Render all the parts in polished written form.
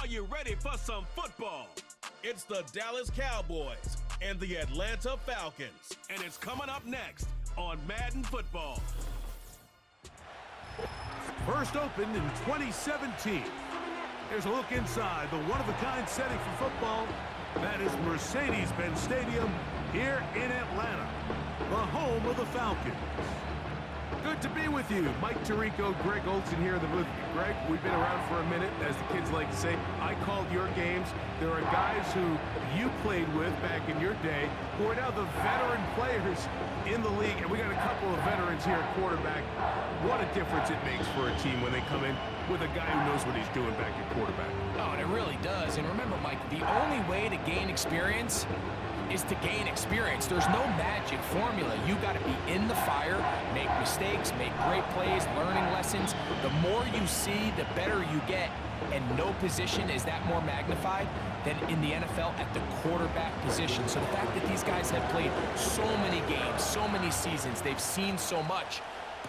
Are you ready for some football? It's the Dallas Cowboys and the Atlanta Falcons, and it's coming up next on Madden Football. First opened in 2017. Here's a look inside the one-of-a-kind setting for football. That is Mercedes-Benz Stadium here in Atlanta, the home of the Falcons. Good to be with you. Mike Tirico, Greg Olson here in the booth. Greg, we've been around for a minute. As the kids like to say, I called your games. There are guys who you played with back in your day who are now the veteran players in the league. And we got a couple of veterans here at quarterback. What a difference it makes for a team when they come in with a guy who knows what he's doing back at quarterback. Oh, and it really does. And remember, Mike, the only way to gain experience is to gain experience. There's no magic formula. You got to be in the fire, make mistakes, make great plays, learning lessons. The more you see, the better you get. And no position is that more magnified than in the NFL at the quarterback position. So the fact that these guys have played so many games, so many seasons, they've seen so much,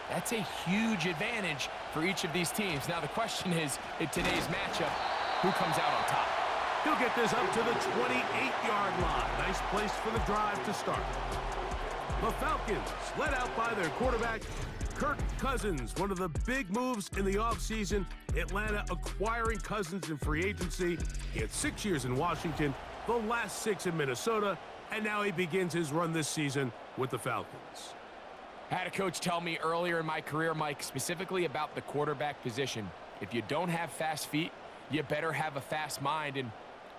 that's a huge advantage for each of these teams. Now the question is, in today's matchup, who comes out on top? He'll get this up to the 28-yard line. Nice place for the drive to start. The Falcons, led out by their quarterback, Kirk Cousins. One of the big moves in the offseason, Atlanta acquiring Cousins in free agency. He had 6 years in Washington, the last 6 in Minnesota, and now he begins his run this season with the Falcons. I had a coach tell me earlier in my career, Mike, specifically about the quarterback position. If you don't have fast feet, you better have a fast mind. And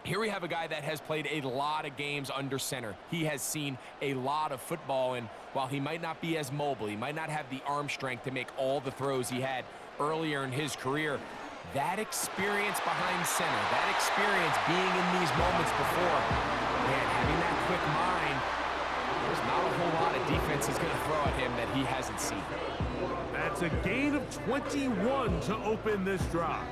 here we have a guy that has played a lot of games under center. He has seen a lot of football, and while he might not be as mobile, he might not have the arm strength to make all the throws he had earlier in his career, that experience behind center, that experience being in these moments before, man, having that quick mind, there's not a whole lot of defense he's going to throw at him that he hasn't seen. That's a gain of 21 to open this drive.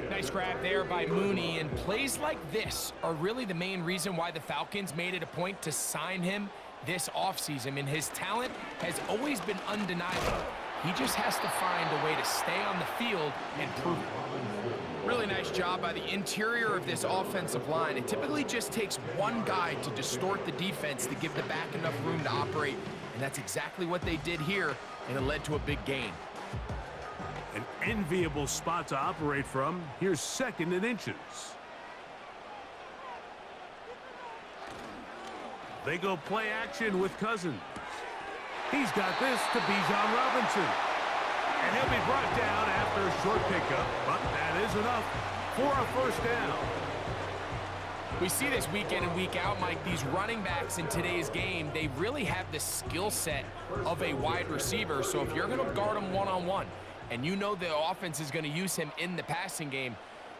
Nice grab there by Mooney, and plays like this are really the main reason why the Falcons made it a point to sign him this offseason. I mean, his talent has always been undeniable. He just has to find a way to stay on the field and prove it. Really nice job by the interior of this offensive line. It typically just takes one guy to distort the defense to give the back enough room to operate, and that's exactly what they did here, and it led to a big gain. An enviable spot to operate from. Here's 2nd and inches. They go play action with Cousins. He's got this to Bijan Robinson. And he'll be brought down after a short pickup, but that is enough for a first down. We see this week in and week out, Mike. These running backs in today's game, they really have the skill set of a wide receiver. So if you're going to guard them one-on-one, and you know the offense is going to use him in the passing game,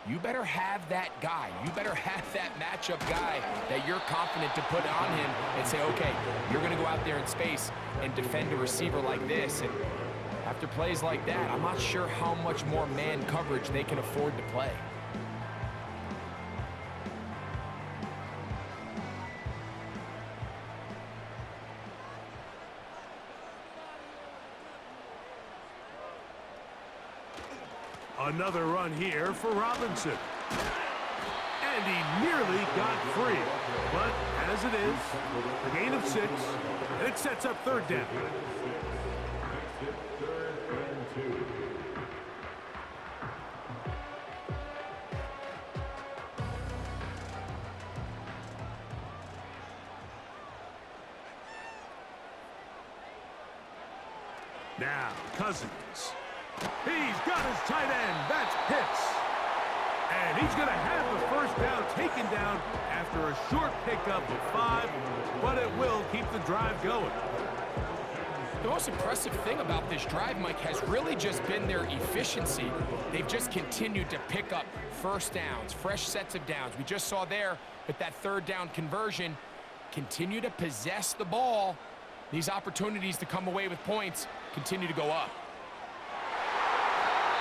you better have that guy. You better have that matchup guy that you're confident to put on him and say, okay, you're going to go out there in space and defend a receiver like this. And after plays like that, I'm not sure how much more man coverage they can afford to play. Another run here for Robinson. And he nearly got free. But as it is, a gain of 6, and it sets up 3rd down. Now, Cousins. He's got his tight end. That's Pitts. And he's going to have the first down taken down after a short pickup of 5, but it will keep the drive going. The most impressive thing about this drive, Mike, has really just been their efficiency. They've just continued to pick up first downs, fresh sets of downs. We just saw there with that 3rd down conversion, continue to possess the ball. These opportunities to come away with points continue to go up.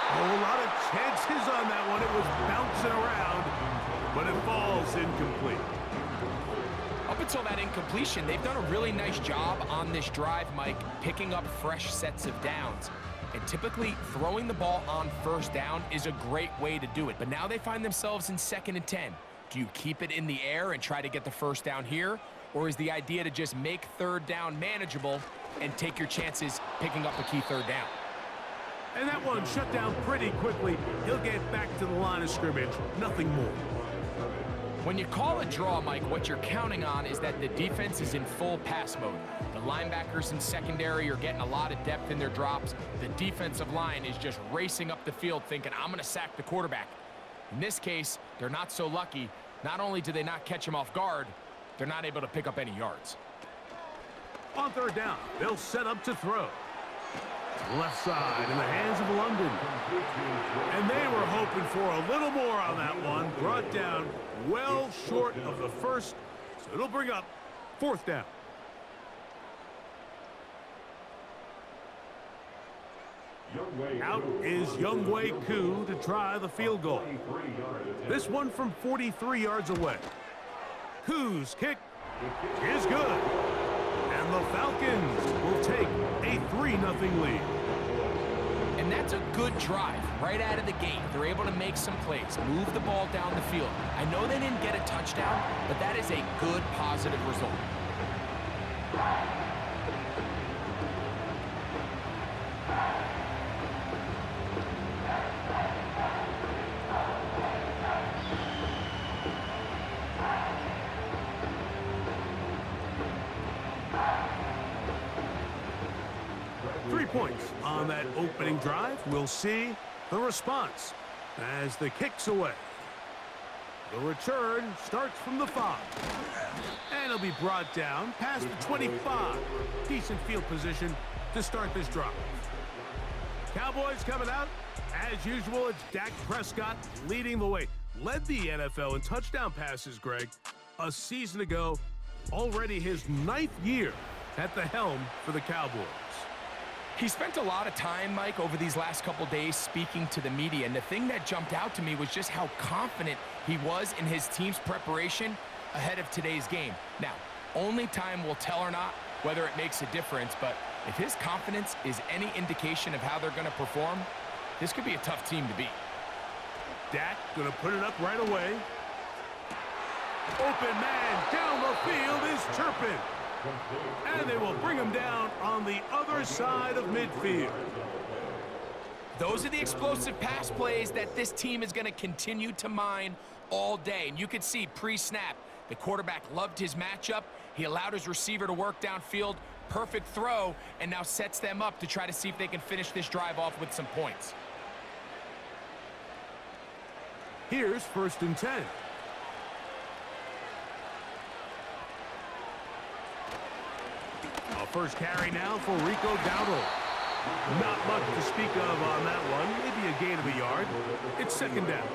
A whole lot of chances on that one. It was bouncing around, but it falls incomplete. Up until that incompletion, they've done a really nice job on this drive, Mike, picking up fresh sets of downs. And typically, throwing the ball on first down is a great way to do it. But now they find themselves in 2nd and 10. Do you keep it in the air and try to get the first down here? Or is the idea to just make 3rd down manageable and take your chances picking up a key 3rd down? And that one shut down pretty quickly. He'll get back to the line of scrimmage. Nothing more. When you call a draw, Mike, what you're counting on is that the defense is in full pass mode. The linebackers in secondary are getting a lot of depth in their drops. The defensive line is just racing up the field thinking, I'm going to sack the quarterback. In this case, they're not so lucky. Not only do they not catch him off guard, they're not able to pick up any yards. On 3rd down, they'll set up to throw. Left side in the hands of London. And they were hoping for a little more on that one. Brought down well short of the first, so it'll bring up 4th down. Out is Younghoe Koo to try the field goal. This one from 43 yards away. Koo's kick is good. And the Falcons will take a 3-0 lead. And that's a good drive right out of the gate. They're able to make some plays, move the ball down the field. I know they didn't get a touchdown, but that is a good, positive result. 3 points on that opening drive. We'll see the response as the kick's away. The return starts from the 5. And it'll be brought down past the 25. Decent field position to start this drive. Cowboys coming out. As usual, it's Dak Prescott leading the way. Led the NFL in touchdown passes, Greg, a season ago. Already his 9th year at the helm for the Cowboys. He spent a lot of time, Mike, over these last couple days speaking to the media, and the thing that jumped out to me was just how confident he was in his team's preparation ahead of today's game. Now, only time will tell or not whether it makes a difference, but if his confidence is any indication of how they're going to perform, this could be a tough team to beat. Dak going to put it up right away. Open man down the field is Turpin. And they will bring him down on the other side of midfield. Those are the explosive pass plays that this team is going to continue to mine all day. And you could see pre-snap, the quarterback loved his matchup. He allowed his receiver to work downfield. Perfect throw, and now sets them up to try to see if they can finish this drive off with some points. Here's 1st and 10. A first carry now for Rico Dowdle. Not much to speak of on that one. Maybe a gain of a yard. It's 2nd down.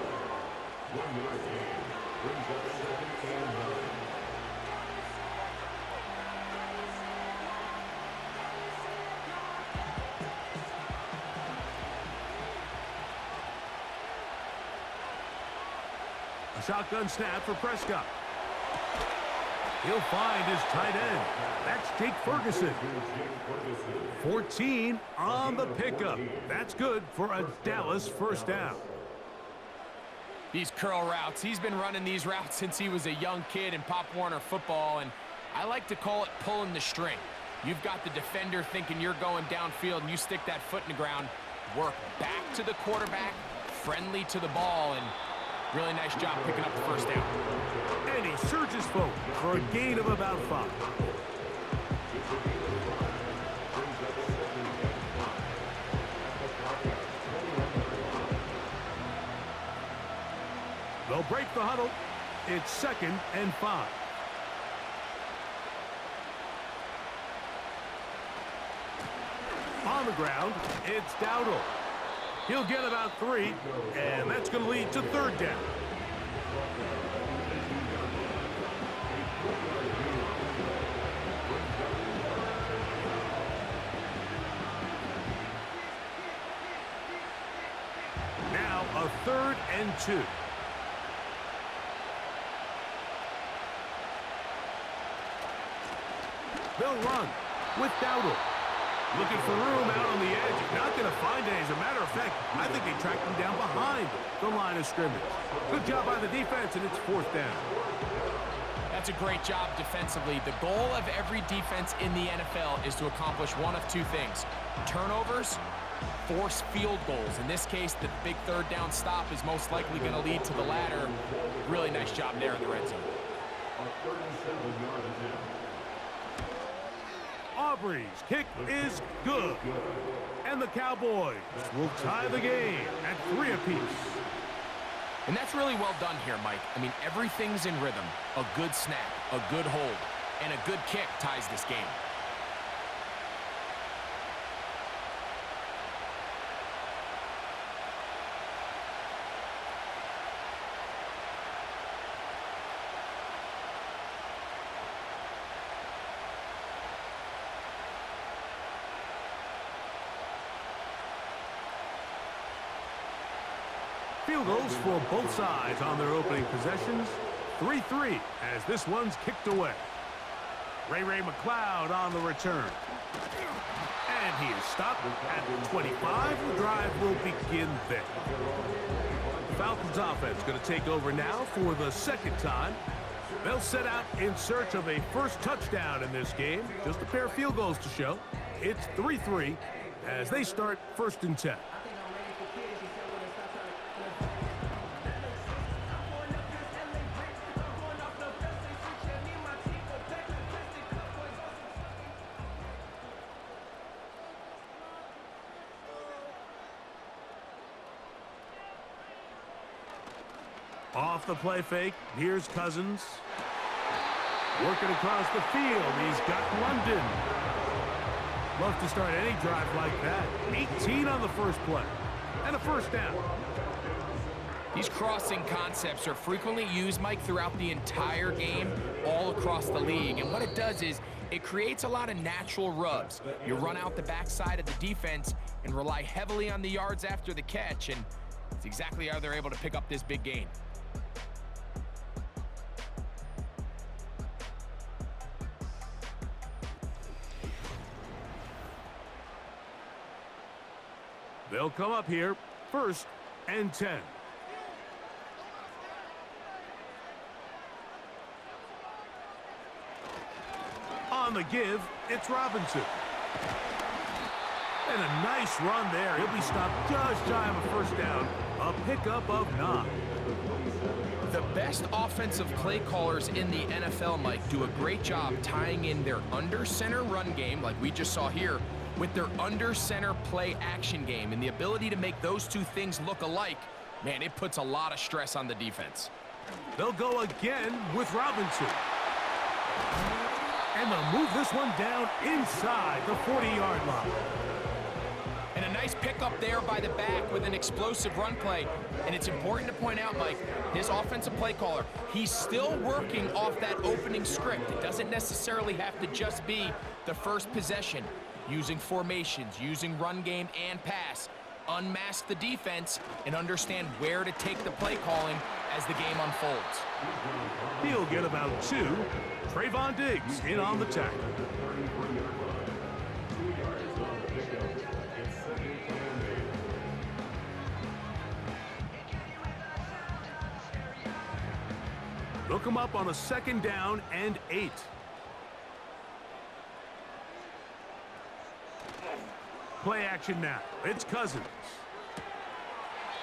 A shotgun snap for Prescott. He'll find his tight end. That's Jake Ferguson. 14 on the pickup. That's good for a Dallas 1st down. These curl routes, he's been running these routes since he was a young kid in Pop Warner football, and I like to call it pulling the string. You've got the defender thinking you're going downfield, and you stick that foot in the ground, work back to the quarterback, friendly to the ball, and really nice job picking up the 1st down. And he surges forward for a gain of about 5. They'll break the huddle. It's 2nd and 5. On the ground, it's Dowdle. He'll get about 3, and that's going to lead to 3rd down. Now a 3rd and 2. They'll run with Dowdle. Looking for room out on the edge. He's not going to find it. As a matter of fact, I think they tracked him down behind the line of scrimmage. Good job by the defense, and it's 4th down. That's a great job defensively. The goal of every defense in the NFL is to accomplish one of two things: turnovers, force field goals. In this case, the big 3rd down stop is most likely going to lead to the latter. Really nice job there in the red zone. Aubrey's kick is good. And the Cowboys will tie the game at 3 apiece. And that's really well done here, Mike. I mean, everything's in rhythm. A good snap, a good hold, and a good kick ties this game. Field goals for both sides on their opening possessions. 3-3 as this one's kicked away. Ray McLeod on the return. And he is stopped at 25. The drive will begin there. The Falcons offense going to take over now for the 2nd time. They'll set out in search of a first touchdown in this game. Just a pair of field goals to show. It's 3-3 as they start 1st and 10. Off the play fake, here's Cousins. Working across the field, he's got London. Love to start any drive like that. 18 on the first play. And a 1st down. These crossing concepts are frequently used, Mike, throughout the entire game, all across the league. And what it does is it creates a lot of natural rubs. You run out the backside of the defense and rely heavily on the yards after the catch. And it's exactly how they're able to pick up this big gain. They'll come up here, 1st and 10. On the give, it's Robinson. And a nice run there. He'll be stopped just shy of a 1st down. A pickup of 9. The best offensive play callers in the NFL, Mike, do a great job tying in their under-center run game, like we just saw here, with their under-center play action game. And the ability to make those two things look alike, man, it puts a lot of stress on the defense. They'll go again with Robinson. And they'll move this one down inside the 40-yard line. And a nice pickup there by the back with an explosive run play. And it's important to point out, Mike, this offensive play caller, he's still working off that opening script. It doesn't necessarily have to just be the first possession. Using formations, using run game and pass, unmask the defense, and understand where to take the play calling as the game unfolds. He'll get about 2. Trayvon Diggs in on the tackle. Look him up on a 2nd down and 8. Play action now. It's Cousins.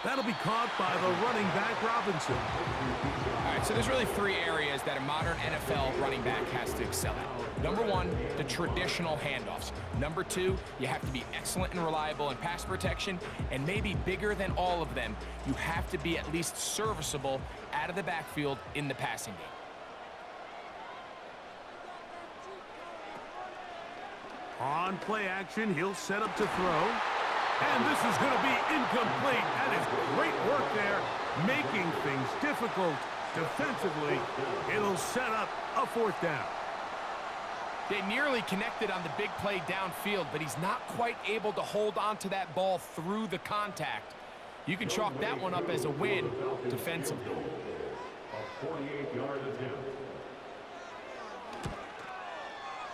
That'll be caught by the running back, Robinson. All right, so there's really 3 areas that a modern NFL running back has to excel at. Number 1, the traditional handoffs. Number 2, you have to be excellent and reliable in pass protection. And maybe bigger than all of them, you have to be at least serviceable out of the backfield in the passing game. On play action, he'll set up to throw. And this is going to be incomplete. That is great work there, making things difficult defensively. It'll set up a 4th down. They nearly connected on the big play downfield, but he's not quite able to hold on to that ball through the contact. You can chalk that one up as a win defensively. A 48-yard attempt.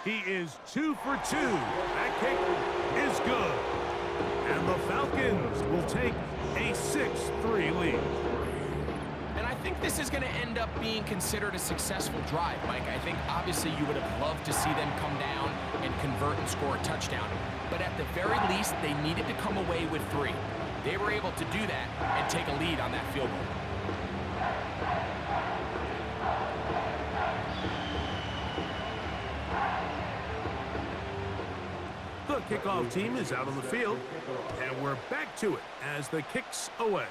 He is 2 for 2. That kick is good. And the Falcons will take a 6-3 lead. And I think this is going to end up being considered a successful drive, Mike. I think obviously you would have loved to see them come down and convert and score a touchdown. But at the very least, they needed to come away with 3. They were able to do that and take a lead on that field goal. The kickoff team is out on the field, and we're back to it as the kick's away.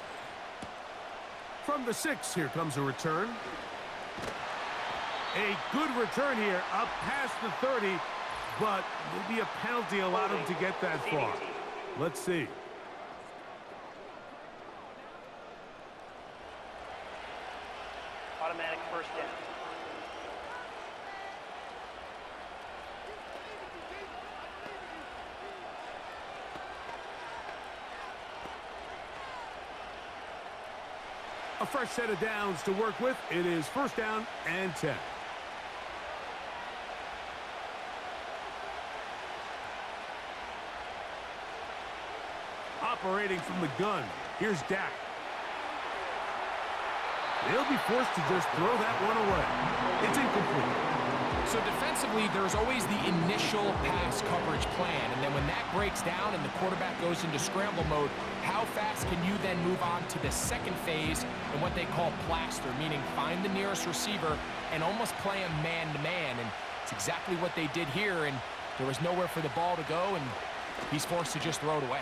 From the 6, here comes a return. A good return here, up past the 30, but maybe a penalty allowed him to get that far. Let's see. Automatic first down. A fresh set of downs to work with. It is first down and 10. Operating from the gun, here's Dak. They'll be forced to just throw that one away. It's incomplete. So defensively, there's always the initial pass coverage plan, and then when that breaks down and the quarterback goes into scramble mode, how fast can you then move on to the second phase and what they call plaster, meaning find the nearest receiver and almost play him man-to-man, and it's exactly what they did here, and there was nowhere for the ball to go, and he's forced to just throw it away.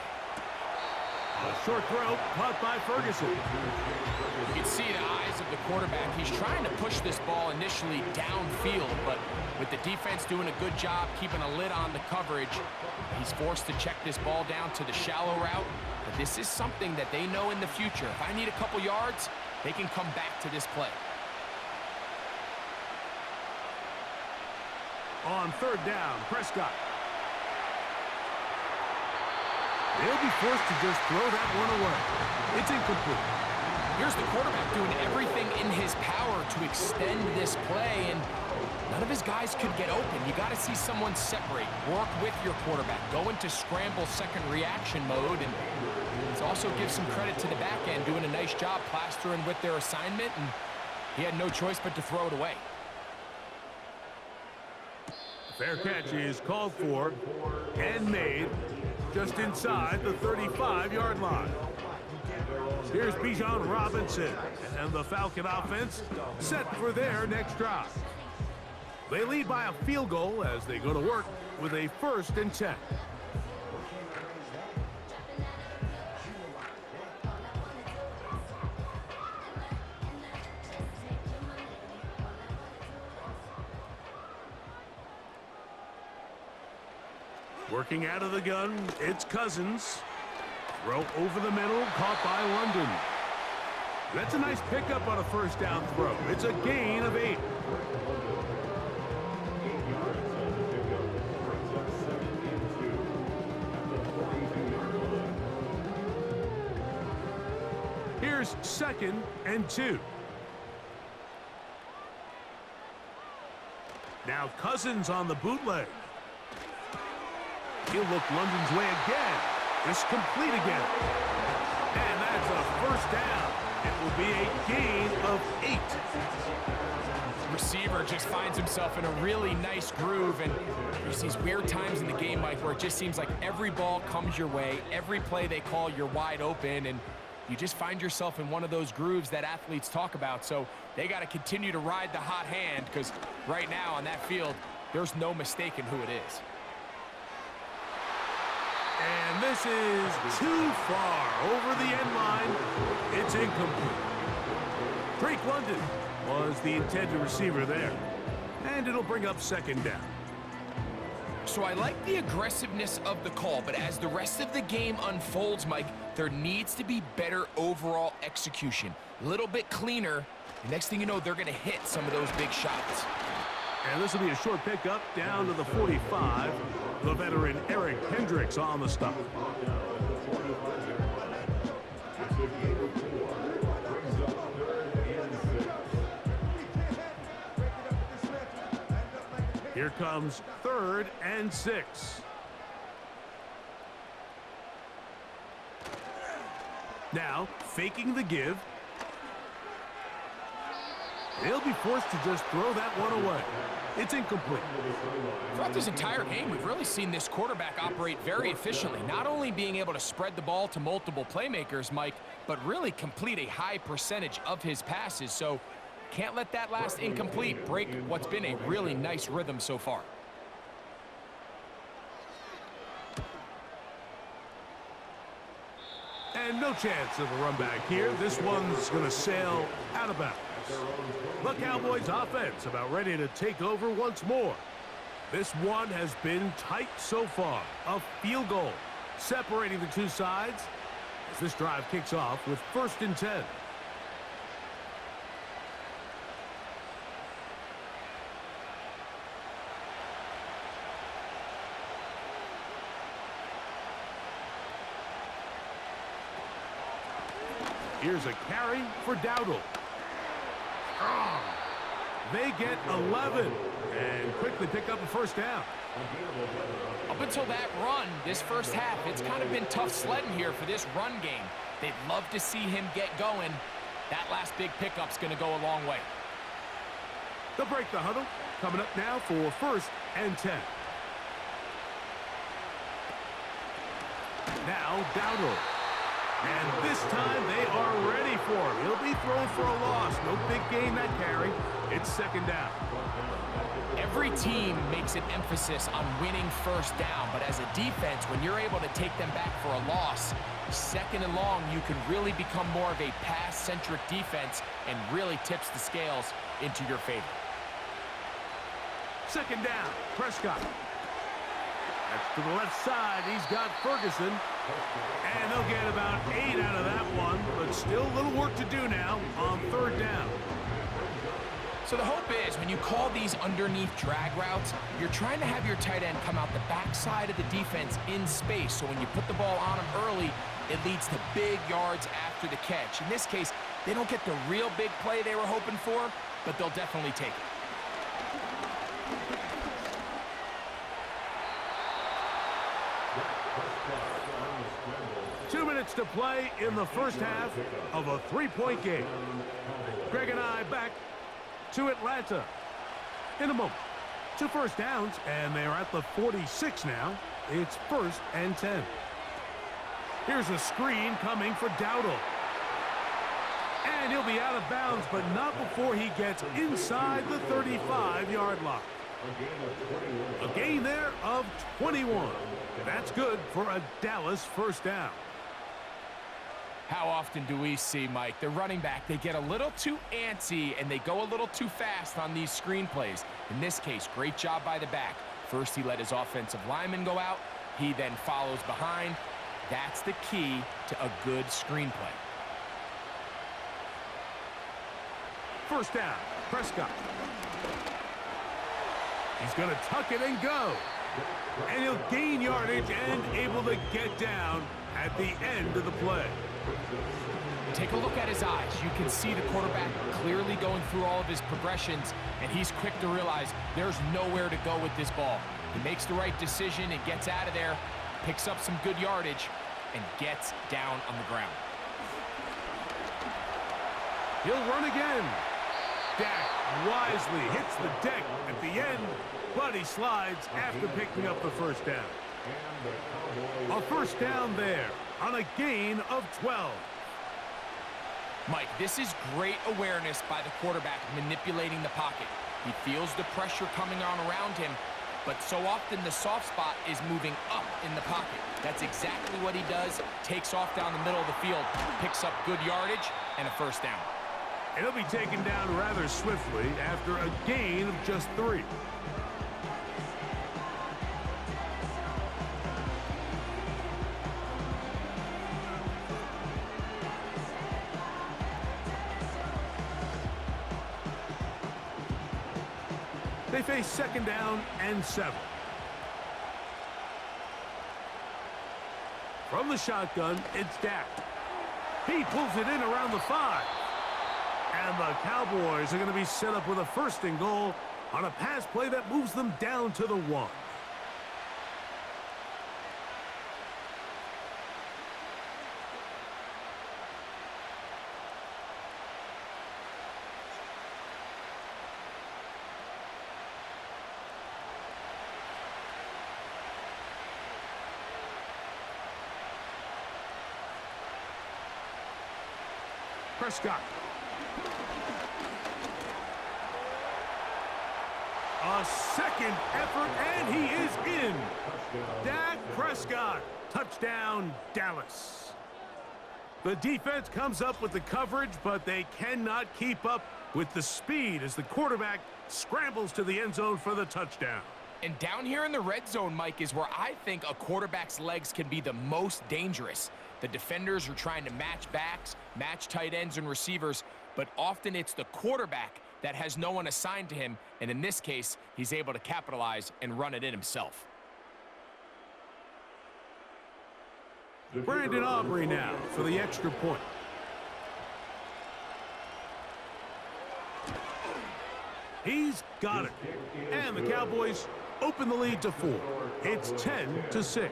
A short throw caught by Ferguson. You can see the eyes of the quarterback. He's trying to push this ball initially downfield, but with the defense doing a good job keeping a lid on the coverage, he's forced to check this ball down to the shallow route. But this is something that they know in the future. If I need a couple yards, they can come back to this play. On third down, Prescott. They'll be forced to just throw that one away. It's incomplete. Here's the quarterback doing everything in his power to extend this play, and none of his guys could get open. You got to see someone separate, work with your quarterback, go into scramble second reaction mode, and it also gives some credit to the back end doing a nice job plastering with their assignment, and he had no choice but to throw it away. Fair catch is called for and made just inside the 35-yard line. Here's Bijan Robinson and the Falcon offense set for their next drive. They lead by a field goal as they go to work with a 1st and 10. Working out of the gun, it's Cousins. Throw over the middle, caught by London. That's a nice pickup on a first down throw. It's a gain of 8. Here's 2nd and 2. Now Cousins on the bootleg. He'll look London's way again. It's complete again. And that's a first down. It will be a gain of 8. Receiver just finds himself in a really nice groove, and there's these weird times in the game, Mike, where it just seems like every ball comes your way, every play they call, you're wide open, and you just find yourself in one of those grooves that athletes talk about. So they got to continue to ride the hot hand, because right now on that field, there's no mistaking who it is. And this is too far over the end line. It's incomplete. Drake London was the intended receiver there. And it'll bring up 2nd down. So I like the aggressiveness of the call, but as the rest of the game unfolds, Mike, there needs to be better overall execution. A little bit cleaner. The next thing you know, they're going to hit some of those big shots. And this will be a short pickup down to the 45. The veteran Eric Hendricks on the stop. Here comes 3rd and 6. Now, faking the give. They'll be forced to just throw that one away. It's incomplete. Throughout this entire game, we've really seen this quarterback operate very efficiently, not only being able to spread the ball to multiple playmakers, Mike, but really complete a high percentage of his passes. So can't let that last incomplete break what's been a really nice rhythm so far. And no chance of a run back here. This one's going to sail out of bounds. The Cowboys offense about ready to take over once more. This one has been tight so far. A field goal separating the two sides as this drive kicks off with 1st and 10. Here's a carry for Dowdle. They get 11 and quickly pick up a 1st down. Up until that run, this first half, it's kind of been tough sledding here for this run game. They'd love to see him get going. That last big pickup's going to go a long way. They'll break the huddle. Coming up now for 1st and 10. Now Dowdle. And this time they are ready for him. He'll be thrown for a loss. No big gain that carry. It's 2nd down. Every team makes an emphasis on winning 1st down, but as a defense, when you're able to take them back for a loss, 2nd and long, you can really become more of a pass-centric defense and really tips the scales into your favor. 2nd down, Prescott. That's to the left side. He's got Ferguson. And they'll get about 8 out of that one, but still a little work to do now on 3rd down. So the hope is when you call these underneath drag routes, you're trying to have your tight end come out the backside of the defense in space. So when you put the ball on him early, it leads to big yards after the catch. In this case, they don't get the real big play they were hoping for, but they'll definitely take it. To play in the first half of a 3-point game. Greg and I back to Atlanta in a moment. 2 first downs, and they're at the 46 now. It's 1st and 10. Here's a screen coming for Dowdle. And he'll be out of bounds, but not before he gets inside the 35-yard line. A gain there of 21. That's good for a Dallas 1st down. How often do we see, Mike, the running back, they get a little too antsy and they go a little too fast on these screen plays. In this case, great job by the back. First, he let his offensive lineman go out. He then follows behind. That's the key to a good screenplay. 1st down, Prescott. He's going to tuck it and go. And he'll gain yardage and able to get down at the end of the play. Take a look at his eyes. You can see the quarterback clearly going through all of his progressions, and he's quick to realize there's nowhere to go with this ball. He makes the right decision and gets out of there, picks up some good yardage, and gets down on the ground. He'll run again. Dak wisely hits the deck at the end, but he slides after picking up the 1st down. A 1st down there on a gain of 12. Mike, this is great awareness by the quarterback manipulating the pocket. He feels the pressure coming on around him, but so often the soft spot is moving up in the pocket. That's exactly what he does. Takes off down the middle of the field, picks up good yardage, and a 1st down. And he'll be taken down rather swiftly after a gain of just 3. They face 2nd down and 7. From the shotgun, it's Dak. He pulls it in around the 5. And the Cowboys are going to be set up with a 1st and goal on a pass play that moves them down to the 1. Prescott. A second effort, and he is in. Dak Prescott. Touchdown, Dallas. The defense comes up with the coverage, but they cannot keep up with the speed as the quarterback scrambles to the end zone for the touchdown. And down here in the red zone, Mike, is where I think a quarterback's legs can be the most dangerous. The defenders are trying to match backs, match tight ends and receivers, but often it's the quarterback that has no one assigned to him, and in this case, he's able to capitalize and run it in himself. Brandon Aubrey now for the extra point. He's got it. And the Cowboys open the lead to 4. It's 10-6.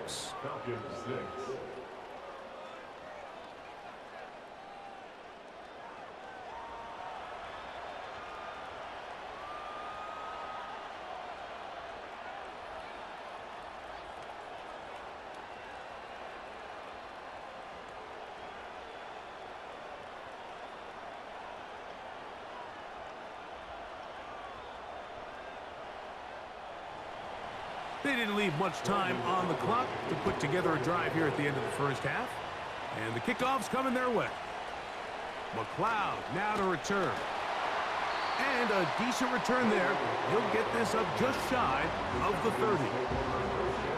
They didn't leave much time on the clock to put together a drive here at the end of the first half. And the kickoff's coming their way. McLeod now to return. And a decent return there. He'll get this up just shy of the 30.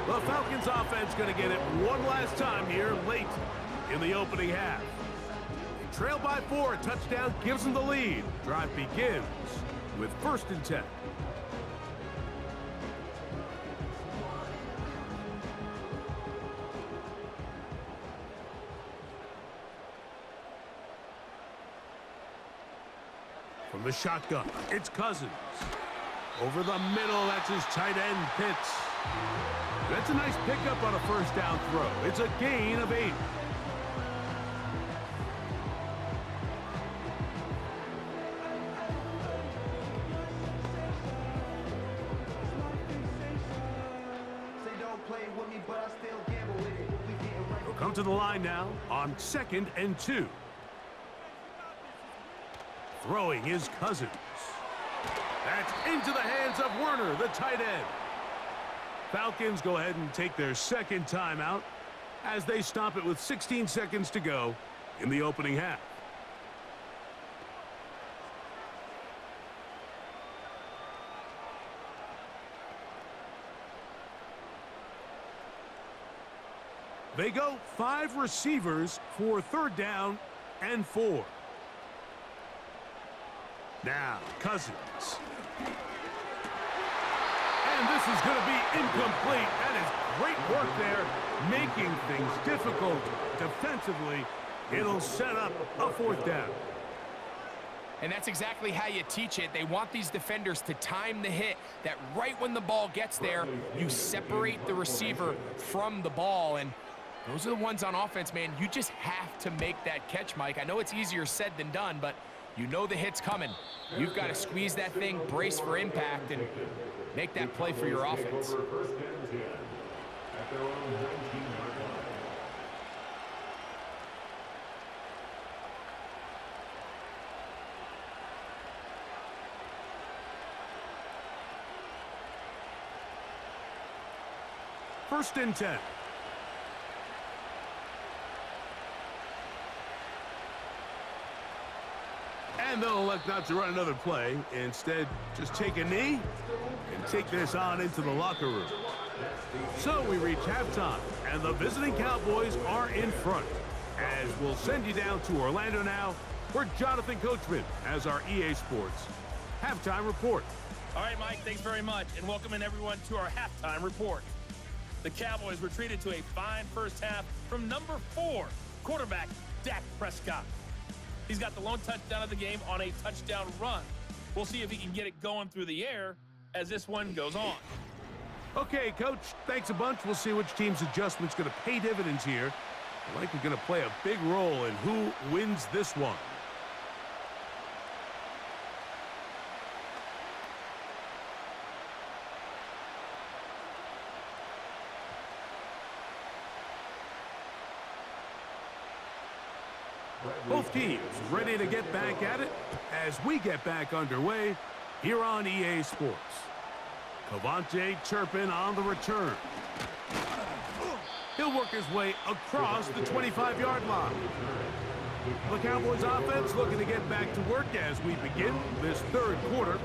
The Falcons offense going to get it one last time here late in the opening half. They trail by 4. A touchdown gives them the lead. Drive begins with 1st and 10. From the shotgun, it's Cousins. Over the middle, that's his tight end, Pitts. That's a nice pickup on a first down throw. It's a gain of 8. They'll come to the line now on 2nd and 2. Throwing is Cousins. That's into the hands of Werner, the tight end. Falcons go ahead and take their second timeout as they stop it with 16 seconds to go in the opening half. They go 5 receivers for 3rd down and 4. Now, Cousins. And this is going to be incomplete. That is great work there, making things difficult defensively. It'll set up a 4th down. And that's exactly how you teach it. They want these defenders to time the hit, that right when the ball gets there, you separate the receiver from the ball. And those are the ones on offense, man. You just have to make that catch, Mike. I know it's easier said than done, but you know the hit's coming. You've got to squeeze that thing, brace for impact, and make that play for your offense. First and 10. And they'll elect not to run another play. Instead, just take a knee and take this on into the locker room. So we reach halftime, and the visiting Cowboys are in front. As we'll send you down to Orlando now, where Jonathan Coachman has our EA Sports halftime report. All right, Mike, thanks very much, and welcoming everyone to our halftime report. The Cowboys were treated to a fine first half from number 4, quarterback Dak Prescott. He's got the lone touchdown of the game on a touchdown run. We'll see if he can get it going through the air as this one goes on. Okay, Coach, thanks a bunch. We'll see which team's adjustment's going to pay dividends here. Likely going to play a big role in who wins this one. Both teams ready to get back at it as we get back underway here on EA Sports. Cavante Turpin on the return. He'll work his way across the 25-yard line. The Cowboys offense looking to get back to work as we begin this third quarter.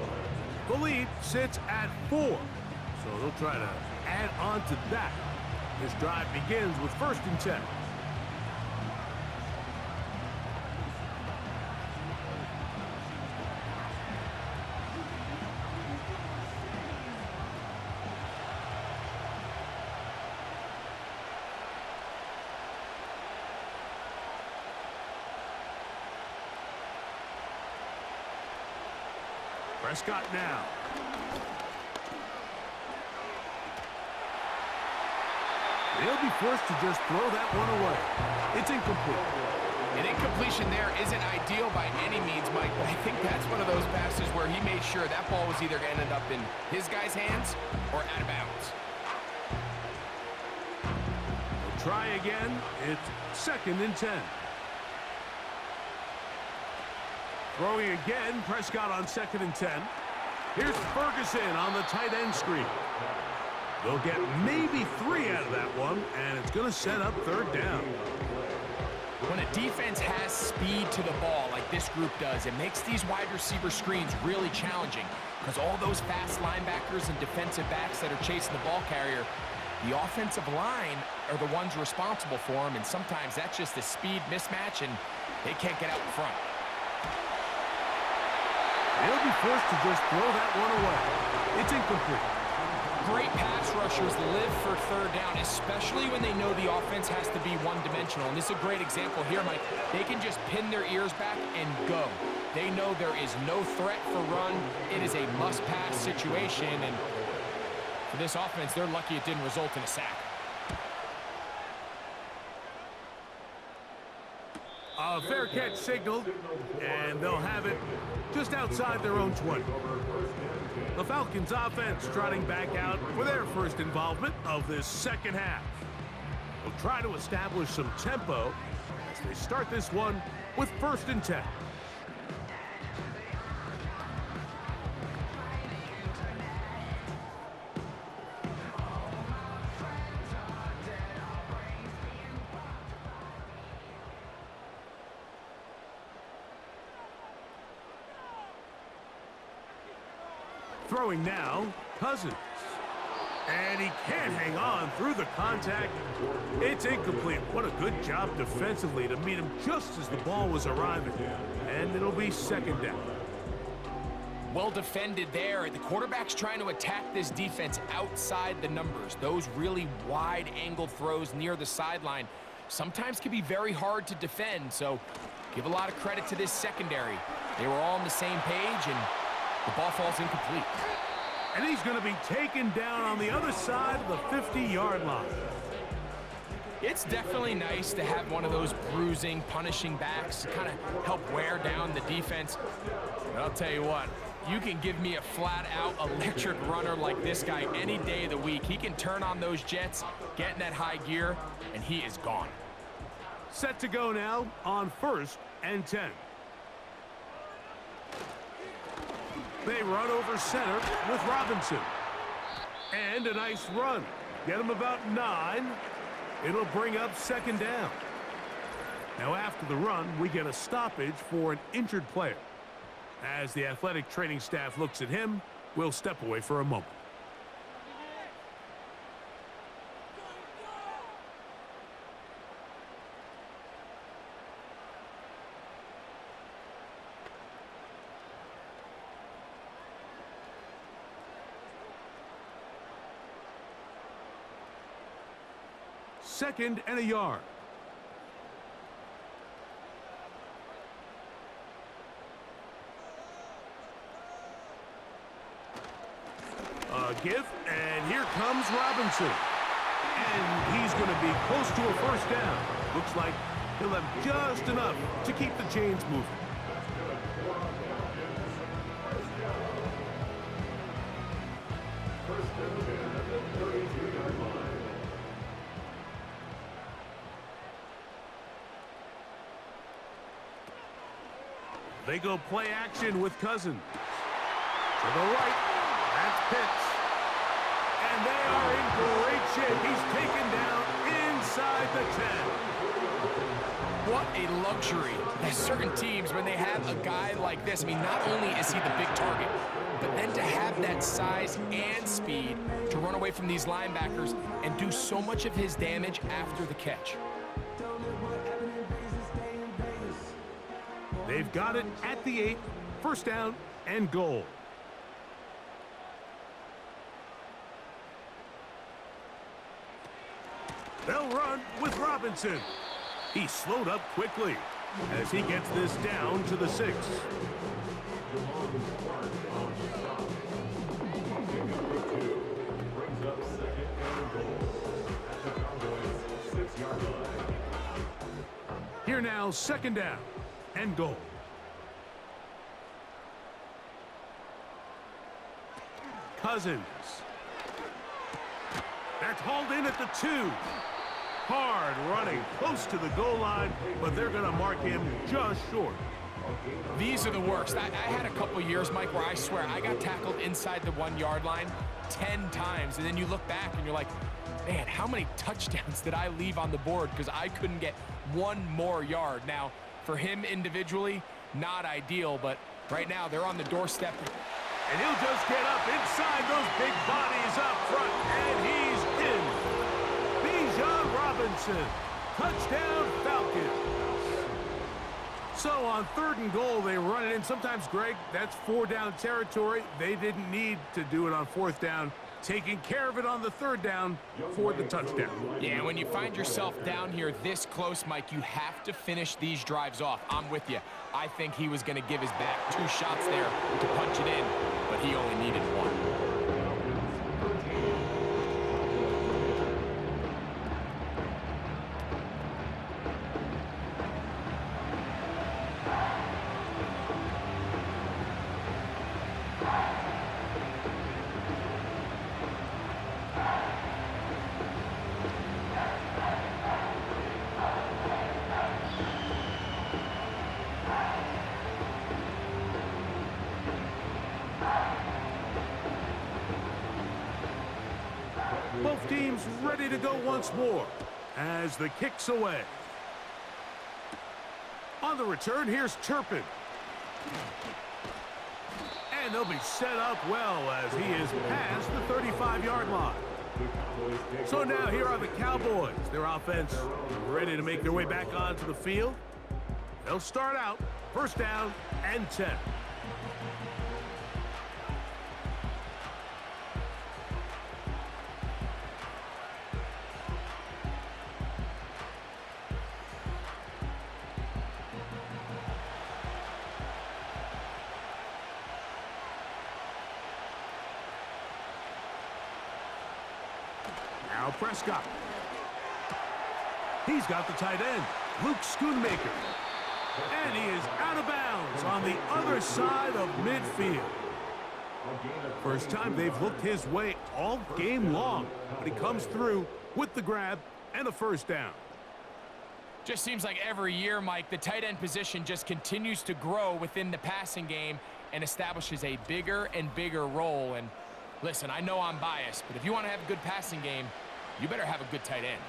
The lead sits at 4, so they'll try to add on to that. This drive begins with 1st and 10. Prescott now. They'll be forced to just throw that one away. It's incomplete. An incompletion there isn't ideal by any means, Mike, but I think that's one of those passes where he made sure that ball was either going to end up in his guy's hands or out of bounds. They'll try again. It's 2nd and 10. Throwing again, Prescott on 2nd and 10. Here's Ferguson on the tight end screen. They'll get maybe 3 out of that one, and it's going to set up 3rd down. When a defense has speed to the ball like this group does, it makes these wide receiver screens really challenging because all those fast linebackers and defensive backs that are chasing the ball carrier, the offensive line are the ones responsible for them, and sometimes that's just a speed mismatch, and they can't get out in front. They'll be forced to just throw that one away. It's incomplete. Great pass rushers live for 3rd down, especially when they know the offense has to be one-dimensional. And this is a great example here, Mike. They can just pin their ears back and go. They know there is no threat for run. It is a must-pass situation. And for this offense, they're lucky it didn't result in a sack. A fair catch signaled, and they'll have it just outside their own 20. The Falcons offense trotting back out for their first involvement of this second half. They'll try to establish some tempo as they start this one with 1st and 10. Throwing now, Cousins. And he can't hang on through the contact. It's incomplete. What a good job defensively to meet him just as the ball was arriving. And it'll be 2nd down. Well defended there. The quarterback's trying to attack this defense outside the numbers. Those really wide-angled throws near the sideline sometimes can be very hard to defend. So give a lot of credit to this secondary. They were all on the same page, and the ball falls incomplete. And he's going to be taken down on the other side of the 50-yard line. It's definitely nice to have one of those bruising, punishing backs kind of help wear down the defense. But I'll tell you what, you can give me a flat-out electric runner like this guy any day of the week. He can turn on those jets, get in that high gear, and he is gone. Set to go now on 1st and 10. They run over center with Robinson. And a nice run. Get him about 9. It'll bring up 2nd down. Now after the run, we get a stoppage for an injured player. As the athletic training staff looks at him, we'll step away for a moment. Second and a yard. A give, and here comes Robinson. And he's going to be close to a 1st down. Looks like he'll have just enough to keep the chains moving. They go play action with Cousins. To the right. That's Pitts. And they are in great shape. He's taken down inside the 10. What a luxury. There's certain teams, when they have a guy like this, I mean, not only is he the big target, but then to have that size and speed to run away from these linebackers and do so much of his damage after the catch. They've got it at the 8. First down and goal. They'll run with Robinson. He slowed up quickly as he gets this down to the 6. Here now, second down and goal. Cousins. That's hauled in at the 2. Hard running close to the goal line, but they're going to mark him just short. These are the worst. I had a couple years, Mike, where I swear I got tackled inside the 1-yard line 10 times, and then you look back and you're like, man, how many touchdowns did I leave on the board because I couldn't get one more yard? Now, for him individually, not ideal, but right now they're on the doorstep. And he'll just get up inside those big bodies up front, and he's in. Bijan Robinson, touchdown Falcons. So on 3rd and goal, they run it in. Sometimes, Greg, that's 4-down territory. They didn't need to do it on 4th down. Taking care of it on the 3rd down for the touchdown. Yeah, when you find yourself down here this close, Mike, you have to finish these drives off. I'm with you. I think he was going to give his back 2 shots there to punch it in, but he only needed 1. Both teams ready to go once more as the kick's away. On the return, here's Turpin. And they'll be set up well as he is past the 35-yard line. So now here are the Cowboys. Their offense ready to make their way back onto the field. They'll start out first down and 10. Now Prescott. He's got the tight end, Luke Schoonmaker. And he is out of bounds on the other side of midfield. First time they've looked his way all game long, but he comes through with the grab and a first down. Just seems like every year, Mike, the tight end position just continues to grow within the passing game and establishes a bigger and bigger role. And listen, I know I'm biased, but if you want to have a good passing game, you better have a good tight end.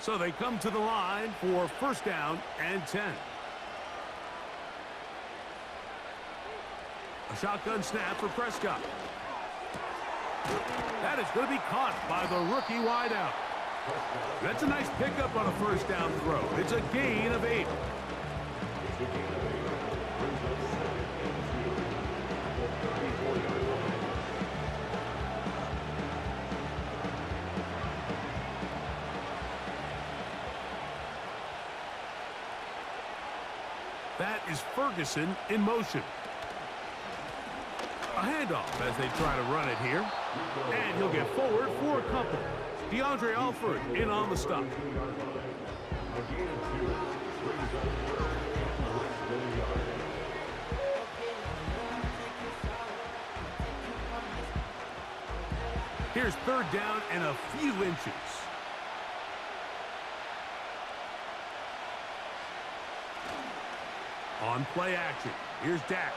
So they come to the line for first down and 10. A shotgun snap for Prescott. That is going to be caught by the rookie wideout. That's a nice pickup on a first down throw. It's a gain of 8. That is Ferguson in motion. A handoff as they try to run it here. And he'll get forward for a couple. DeAndre Alford in on the stop. Here's third down and a few inches. On play action, here's Dak.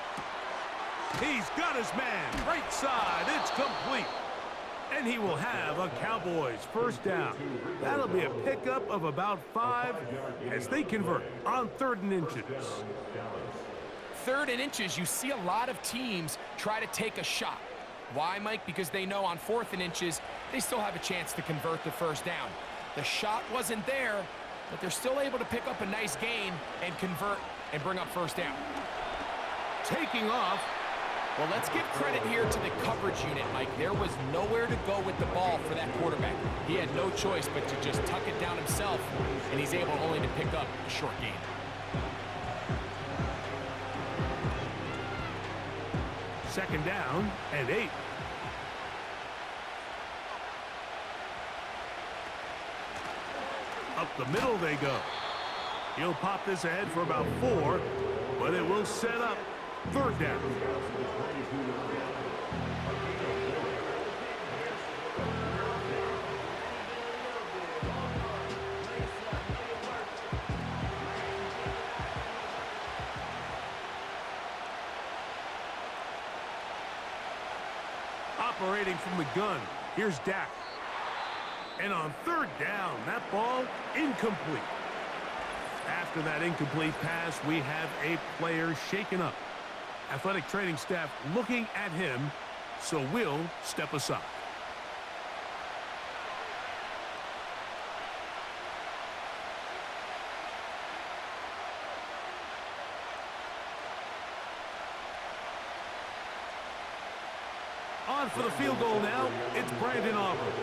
He's got his man, right side, it's complete. And he will have a Cowboys first down. That'll be a pickup of about 5 as they convert on 3rd and inches. 3rd and inches, you see a lot of teams try to take a shot. Why, Mike? Because they know on 4th and inches, they still have a chance to convert the first down. The shot wasn't there, but they're still able to pick up a nice gain and convert and bring up first down. Taking off. Well, let's give credit here to the coverage unit, Mike. There was nowhere to go with the ball for that quarterback. He had no choice but to just tuck it down himself, and he's able only to pick up a short gain. Second down and 8. Up the middle they go. He'll pop this ahead for about 4, but it will set up 3rd down. Operating from the gun, here's Dak. And on 3rd down, that ball incomplete. After that incomplete pass, we have a player shaken up. Athletic training staff looking at him, so we'll step aside. On for the field goal now, it's Brandon Aubrey.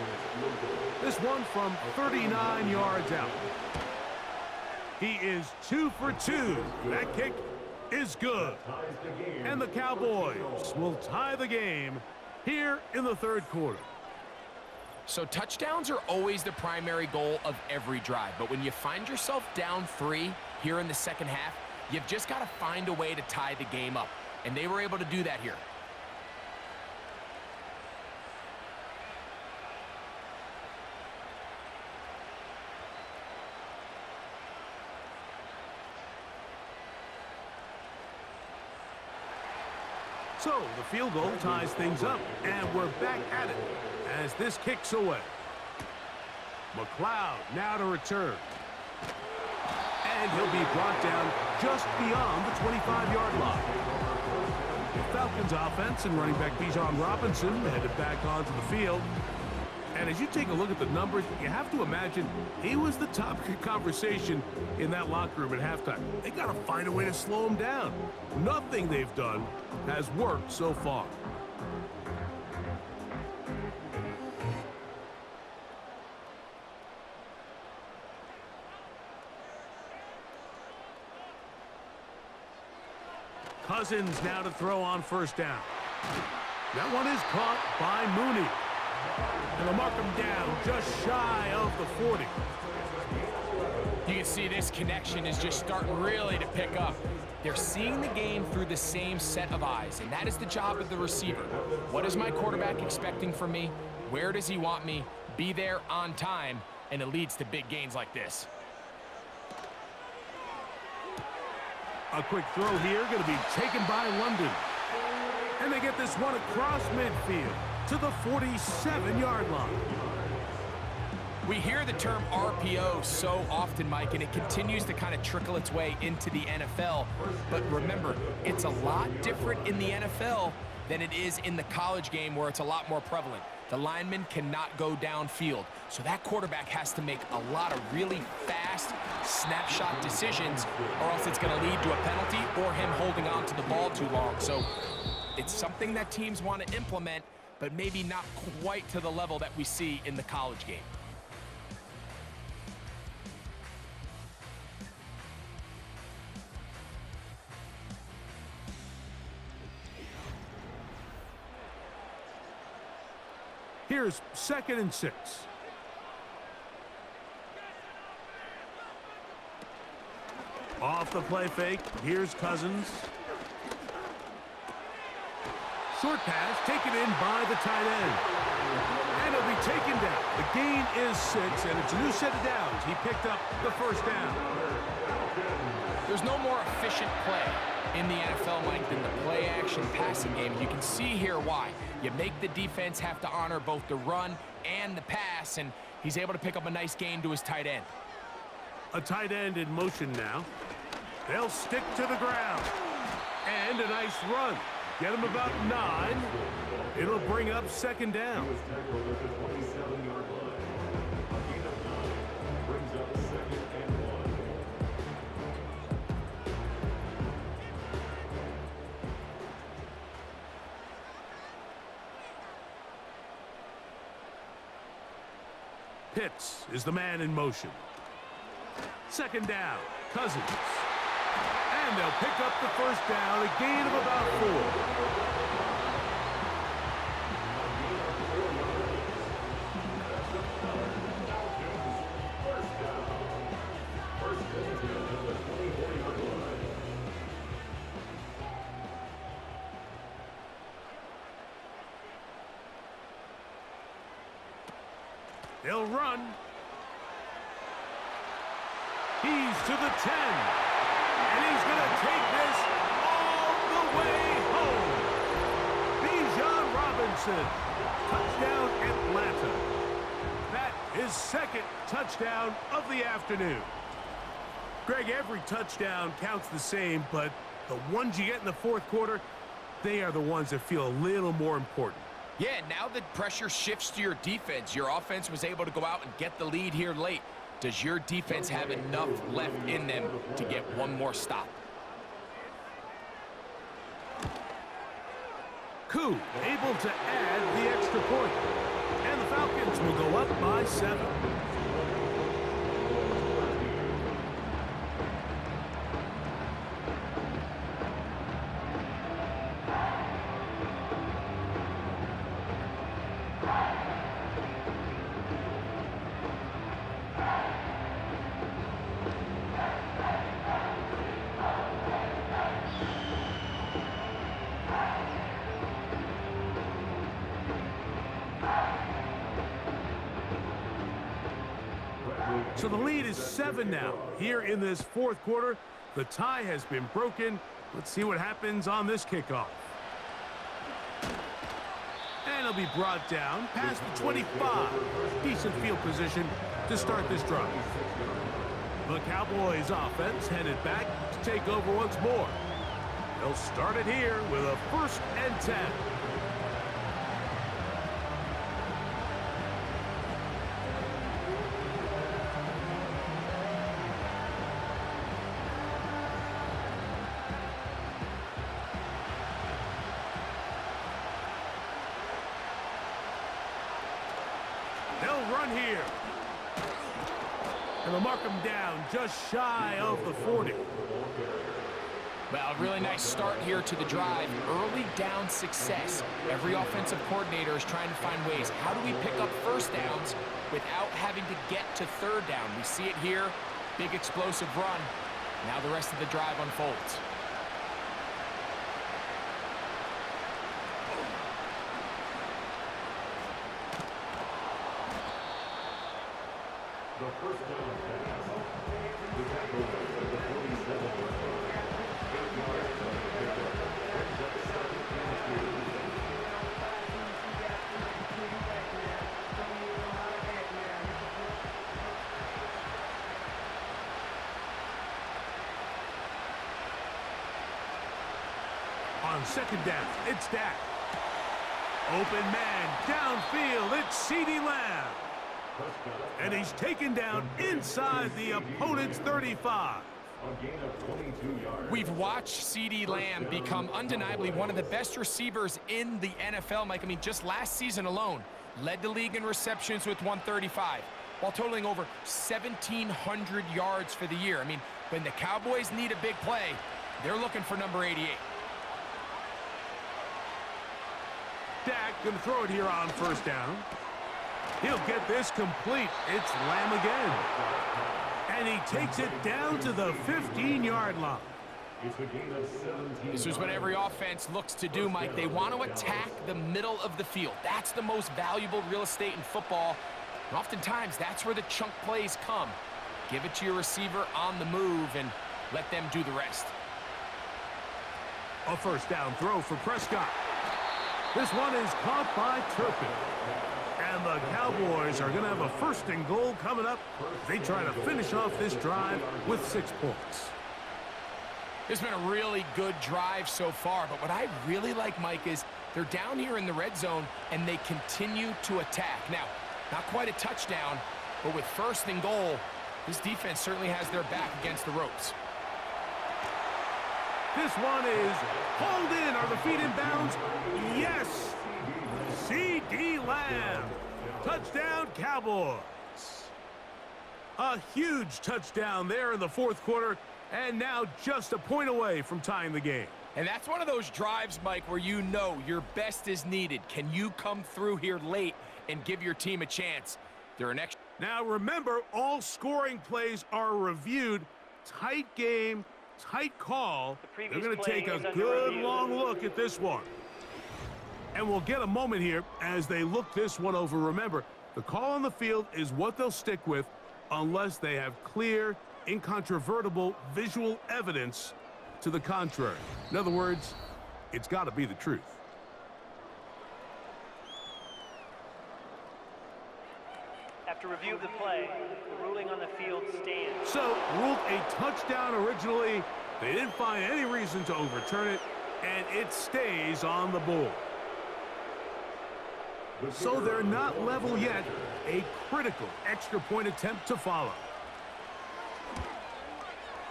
This one from 39 yards out. He is 2 for 2. That kick is good. And the Cowboys will tie the game here in the 3rd quarter. So touchdowns are always the primary goal of every drive. But when you find yourself down 3 here in the 2nd half, you've just got to find a way to tie the game up. And they were able to do that here. So the field goal ties things up, and we're back at it as this kicks away. McLeod now to return. And he'll be brought down just beyond the 25-yard line. The Falcons offense and running back Bijan Robinson headed back onto the field. And as you take a look at the numbers, you have to imagine he was the topic of conversation in that locker room at halftime. They got to find a way to slow him down. Nothing they've done has worked so far. Cousins now to throw on 1st down. That one is caught by Mooney. And they'll mark him down just shy of the 40. You can see this connection is just starting really to pick up. They're seeing the game through the same set of eyes, and that is the job of the receiver. What is my quarterback expecting from me? Where does he want me? Be there on time, and it leads to big gains like this. A quick throw here, going to be taken by London. And they get this one across midfield to the 47-yard line. We hear the term RPO so often, Mike, and it continues to kind of trickle its way into the NFL. But remember, it's a lot different in the NFL than it is in the college game where it's a lot more prevalent. The lineman cannot go downfield, so that quarterback has to make a lot of really fast snapshot decisions, or else it's going to lead to a penalty or him holding on to the ball too long. So it's something that teams want to implement, but maybe not quite to the level that we see in the college game. Here's 2nd and 6. Off the play fake, here's Cousins. Short pass taken in by the tight end. And it'll be taken down. The gain is 6, and it's a new set of downs. He picked up the 1st down. There's no more efficient play in the NFL, Mike, than the play-action passing game. You can see here why. You make the defense have to honor both the run and the pass, and he's able to pick up a nice gain to his tight end. A tight end in motion now. They'll stick to the ground. And a nice run. Get him about 9. It'll bring up second down. Pitts is the man in motion. Second down, Cousins. And they'll pick up the first down, a gain of about 4. They'll run. He's to the 10. And he's going to take this all the way home. Bijan Robinson. Touchdown, Atlanta. That is second touchdown of the afternoon. Greg, every touchdown counts the same, but the ones you get in the fourth quarter, they are the ones that feel a little more important. Yeah, now the pressure shifts to your defense. Your offense was able to go out and get the lead here late. Does your defense have enough left in them to get one more stop? Koo able to add the extra point. And the Falcons will go up by 7. So the lead is 7 now. Here in this fourth quarter, the tie has been broken. Let's see what happens on this kickoff. And it'll be brought down past the 25. Decent field position to start this drive. The Cowboys offense headed back to take over once more. They'll start it here with a 1st and 10. They'll run here. And they'll mark him down just shy of the 40. Well, a really nice start here to the drive. Early down success. Every offensive coordinator is trying to find ways. How do we pick up first downs without having to get to third down? We see it here. Big explosive run. Now the rest of the drive unfolds. The first down pass. The tackle at the 47. 8 yards on the pickup. Brings up second and 2. On second down, it's Dak. Open man, downfield, it's CeeDee Lamb. And he's taken down inside the opponent's 35. A gain of 22 yards. We've watched CeeDee Lamb become undeniably one of the best receivers in the NFL, Mike. I mean, just last season alone, led the league in receptions with 135, while totaling over 1,700 yards for the year. I mean, when the Cowboys need a big play, they're looking for number 88. Dak going to throw it here on first down. He'll get this complete. It's Lamb again. And he takes it down to the 15-yard line. It's a gain of 17. This is what every offense looks to do, Mike. They want to attack the middle of the field. That's the most valuable real estate in football. And oftentimes, that's where the chunk plays come. Give it to your receiver on the move, and let them do the rest. A first down throw for Prescott. This one is caught by Turpin. And the Cowboys are going to have a first and goal coming up. They try to finish off this drive with 6 points. It's been a really good drive so far, but what I really like, Mike, is they're down here in the red zone, and they continue to attack. Now, not quite a touchdown, but with first and goal, this defense certainly has their back against the ropes. This one is hauled in. Are the feet in bounds? Yes! C.D. Lamb. Touchdown, Cowboys. A huge touchdown there in the fourth quarter, and now just a point away from tying the game. And that's one of those drives, Mike, where you know your best is needed. Can you come through here late and give your team a chance? They're an extra. Now remember, all scoring plays are reviewed. Tight game, tight call. They're going to take a good long look at this one. And we'll get a moment here as they look this one over. Remember, the call on the field is what they'll stick with unless they have clear, incontrovertible visual evidence to the contrary. In other words, it's got to be the truth. After review of the play, the ruling on the field stands. So, ruled a touchdown originally. They didn't find any reason to overturn it, and it stays on the board. So they're not level yet. A critical extra point attempt to follow.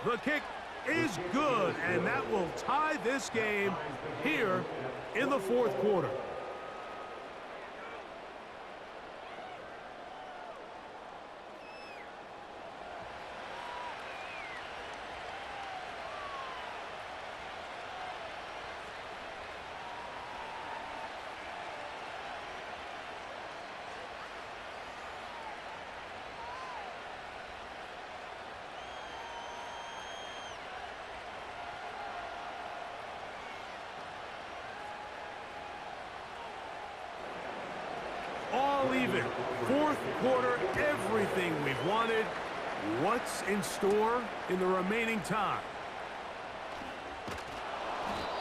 The kick is good, and that will tie this game here in the fourth quarter. All even. Fourth quarter, everything we've wanted. What's in store in the remaining time?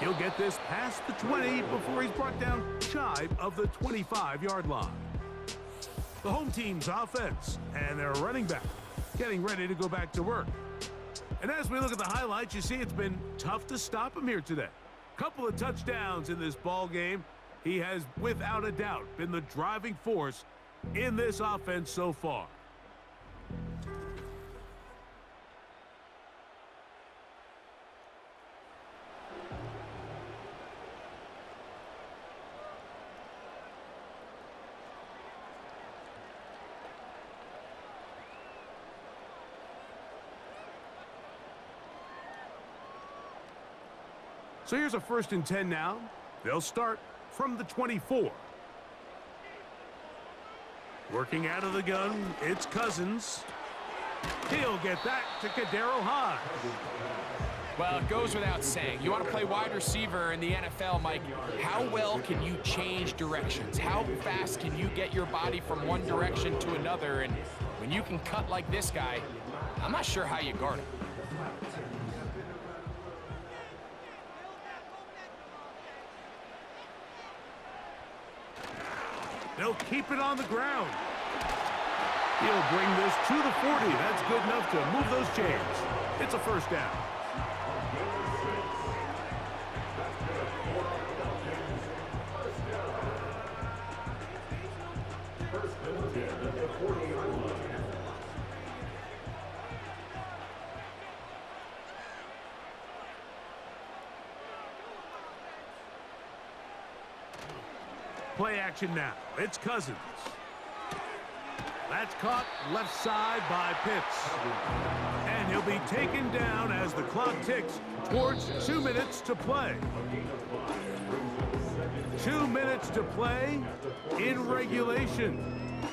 He'll get this past the 20 before he's brought down shy of the 25-yard line. The home team's offense and their running back getting ready to go back to work. And as we look at the highlights, you see it's been tough to stop him here today. Couple of touchdowns in this ball game. He has, without a doubt, been the driving force in this offense so far. So here's a 1st and 10 now. They'll start from the 24. Working out of the gun, it's Cousins. He'll get that to Kadero High. Well, it goes without saying. You want to play wide receiver in the NFL, Mike, how well can you change directions? How fast can you get your body from one direction to another? And when you can cut like this guy, I'm not sure how you guard him. They'll keep it on the ground. He'll bring this to the 40. That's good enough to move those chains. It's a first down. Play action now. It's Cousins. That's caught left side by Pitts. And he'll be taken down as the clock ticks towards 2 minutes to play. 2 minutes to play in regulation.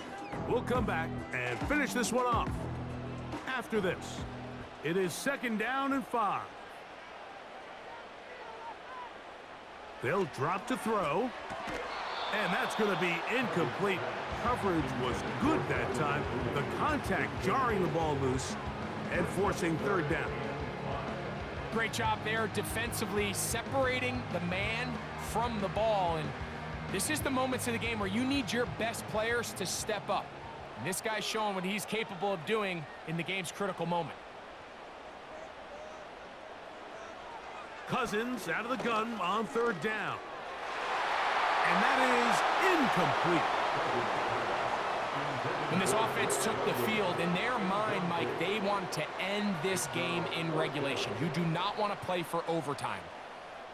We'll come back and finish this one off. After this, it is 2nd down and 5. They'll drop to throw. And that's going to be incomplete. Coverage was good that time. The contact jarring the ball loose and forcing 3rd down. Great job there defensively, separating the man from the ball. And this is the moments of the game where you need your best players to step up. And this guy's showing what he's capable of doing in the game's critical moment. Cousins out of the gun on third down. And that is incomplete. When this offense took the field, in their mind, Mike, they want to end this game in regulation. You do not want to play for overtime.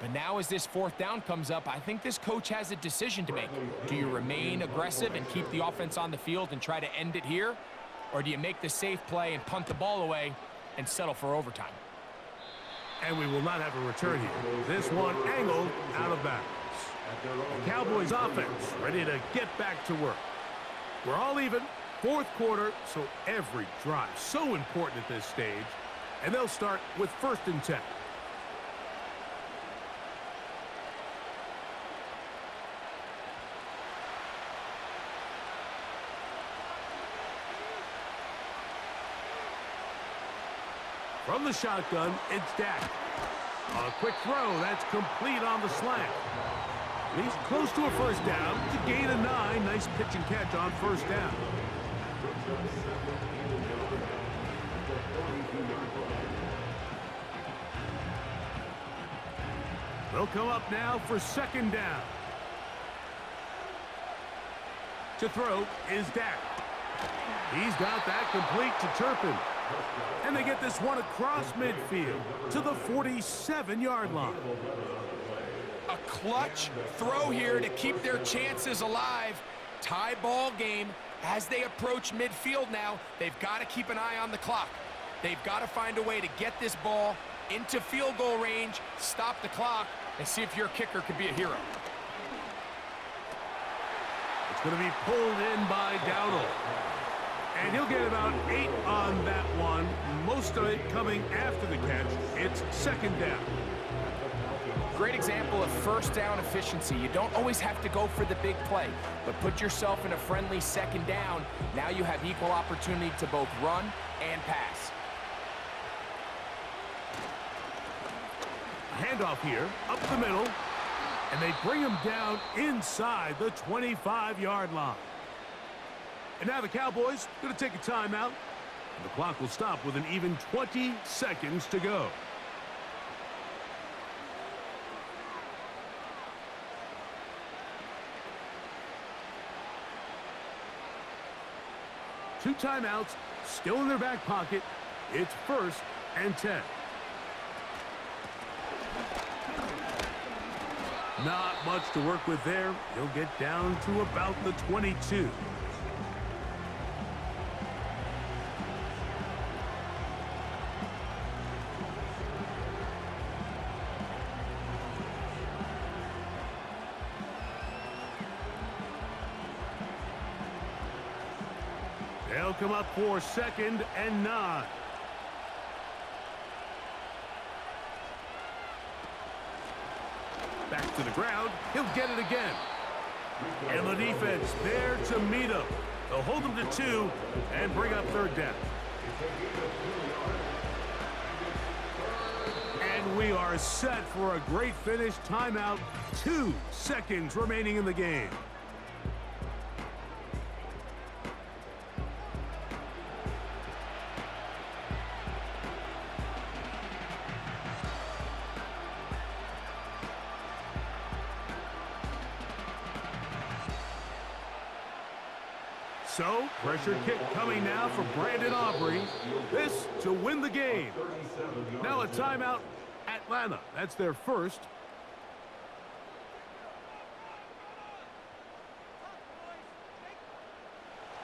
But now as this fourth down comes up, I think this coach has a decision to make. Do you remain aggressive and keep the offense on the field and try to end it here? Or do you make the safe play and punt the ball away and settle for overtime? And we will not have a return here. This one angled out of bounds. The Cowboys offense ready to get back to work. We're all even, fourth quarter, so every drive so important at this stage. And they'll start with 1st and 10. From the shotgun, it's Dak. A quick throw, that's complete on the slant. He's close to a first down. It's a gain of 9. Nice pitch and catch on first down. They'll come up now for 2nd down. To throw is Dak. He's got that complete to Turpin. And they get this one across midfield to the 47-yard line. A clutch throw here to keep their chances alive. Tie ball game as they approach midfield now. They've got to keep an eye on the clock. They've got to find a way to get this ball into field goal range, stop the clock, and see if your kicker could be a hero. It's going to be pulled in by Dowdle. And he'll get about 8 on that one. Most of it coming after the catch. It's 2nd down. Great example of first down efficiency. You don't always have to go for the big play, but put yourself in a friendly 2nd down. Now you have equal opportunity to both run and pass. A handoff here, up the middle, and they bring him down inside the 25-yard line. And now the Cowboys going to take a timeout. And the clock will stop with an even 20 seconds to go. Two timeouts still in their back pocket. It's 1st and 10. Not much to work with there. He'll get down to about the 22. They'll come up for 2nd and 9. Back to the ground. He'll get it again. And the defense there to meet him. They'll hold him to 2 and bring up 3rd down. And we are set for a great finish. Timeout. 2 seconds remaining in the game. So, pressure kick coming now for Brandon Aubrey. This to win the game. Now a timeout, Atlanta. That's their first.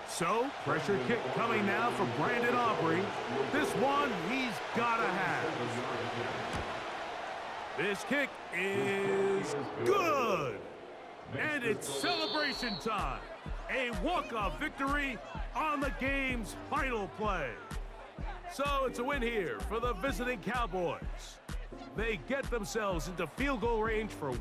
So, pressure kick coming now for Brandon Aubrey. This one he's got to have. This kick is good. And it's celebration time. A walk-off victory on the game's final play. So it's a win here for the visiting Cowboys. They get themselves into field goal range for